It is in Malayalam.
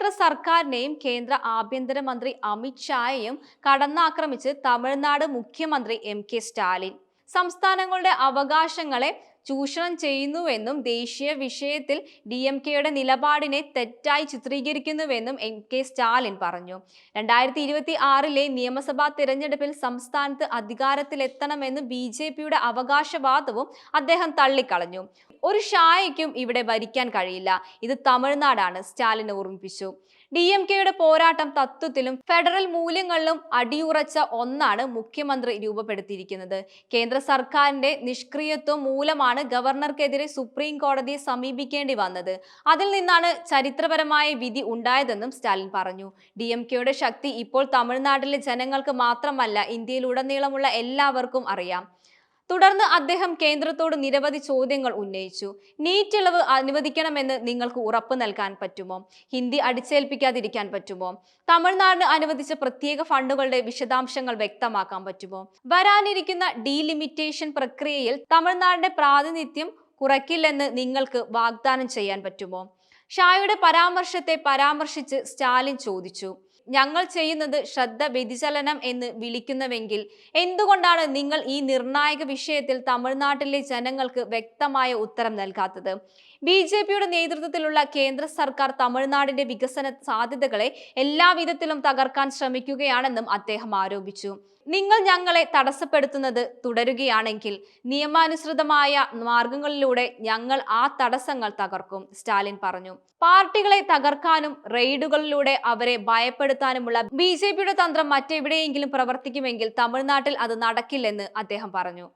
കേന്ദ്ര സർക്കാരിനെയും കേന്ദ്ര ആഭ്യന്തരമന്ത്രി അമിത് ഷായെയും കടന്നാക്രമിച്ച് തമിഴ്നാട് മുഖ്യമന്ത്രി എം.കെ. സ്റ്റാലിൻ സംസ്ഥാനങ്ങളുടെ അവകാശങ്ങളെ ചൂഷണം ചെയ്യുന്നുവെന്നും ദേശീയ വിഷയത്തിൽ DMKയുടെ നിലപാടിനെ തെറ്റായി ചിത്രീകരിക്കുന്നുവെന്നും എം.കെ. സ്റ്റാലിൻ പറഞ്ഞു. 2026 നിയമസഭാ തിരഞ്ഞെടുപ്പിൽ സംസ്ഥാനത്ത് അധികാരത്തിലെത്തണമെന്ന് BJPയുടെ അവകാശവാദവും അദ്ദേഹം തള്ളിക്കളഞ്ഞു. ഒരു ഷായ്ക്കും ഇവിടെ ഭരിക്കാൻ കഴിയില്ല, ഇത് തമിഴ്നാടാണ്, സ്റ്റാലിൻ ഓർമ്മിപ്പിച്ചു. DMKയുടെ പോരാട്ടം തത്വത്തിലും ഫെഡറൽ മൂല്യങ്ങളിലും അടിയുറച്ച ഒന്നാണ് മുഖ്യമന്ത്രി രൂപപ്പെടുത്തിയിരിക്കുന്നത്. കേന്ദ്ര സർക്കാരിന്റെ നിഷ്ക്രിയത്വം മൂലമാണ് ഗവർണർക്കെതിരെ സുപ്രീം കോടതിയെ സമീപിക്കേണ്ടി വന്നത്. അതിൽ നിന്നാണ് ചരിത്രപരമായ വിധി ഉണ്ടായതെന്നും സ്റ്റാലിൻ പറഞ്ഞു. DMKയുടെ ശക്തി ഇപ്പോൾ തമിഴ്നാട്ടിലെ ജനങ്ങൾക്ക് മാത്രമല്ല, ഇന്ത്യയിലുടനീളമുള്ള എല്ലാവർക്കും അറിയാം. തുടർന്ന് അദ്ദേഹം കേന്ദ്രത്തോട് നിരവധി ചോദ്യങ്ങൾ ഉന്നയിച്ചു. നീറ്റ് ഇളവ് അനുവദിക്കണമെന്ന് നിങ്ങൾക്ക് ഉറപ്പ് നൽകാൻ പറ്റുമോ? ഹിന്ദി അടിച്ചേൽപ്പിക്കാതിരിക്കാൻ പറ്റുമോ? തമിഴ്നാടിന് അനുവദിച്ച പ്രത്യേക ഫണ്ടുകളുടെ വിശദാംശങ്ങൾ വ്യക്തമാക്കാൻ പറ്റുമോ? വരാനിരിക്കുന്ന ഡീലിമിറ്റേഷൻ പ്രക്രിയയിൽ തമിഴ്നാടിന്റെ പ്രാതിനിധ്യം കുറയ്ക്കില്ലെന്ന് നിങ്ങൾക്ക് വാഗ്ദാനം ചെയ്യാൻ പറ്റുമോ? ഷായുടെ പരാമർശത്തെ പരാമർശിച്ച് സ്റ്റാലിൻ ചോദിച്ചു. ഞങ്ങൾ ചെയ്യുന്നത് ശ്രദ്ധ വ്യതിചലനം എന്ന് വിളിക്കുന്നുവെങ്കിൽ എന്തുകൊണ്ടാണ് നിങ്ങൾ ഈ നിർണായക വിഷയത്തിൽ തമിഴ്നാട്ടിലെ ജനങ്ങൾക്ക് വ്യക്തമായ ഉത്തരം നൽകാത്തത്? BJPയുടെ നേതൃത്വത്തിലുള്ള കേന്ദ്ര സർക്കാർ തമിഴ്നാടിന്റെ വികസന സാധ്യതകളെ എല്ലാവിധത്തിലും തകർക്കാൻ ശ്രമിക്കുകയാണെന്നും അദ്ദേഹം ആരോപിച്ചു. നിങ്ങൾ ഞങ്ങളെ തടസ്സപ്പെടുത്തുന്നത് തുടരുകയാണെങ്കിൽ നിയമാനുസൃതമായ മാർഗങ്ങളിലൂടെ ഞങ്ങൾ ആ തടസ്സങ്ങൾ തകർക്കും, സ്റ്റാലിൻ പറഞ്ഞു. പാർട്ടികളെ തകർക്കാനും റെയ്ഡുകളിലൂടെ അവരെ ഭയപ്പെടുത്താനുമുള്ള BJPയുടെ തന്ത്രം മറ്റെവിടെയെങ്കിലും പ്രവർത്തിക്കുമെങ്കിൽ തമിഴ്നാട്ടിൽ അത് നടക്കില്ലെന്ന് അദ്ദേഹം പറഞ്ഞു.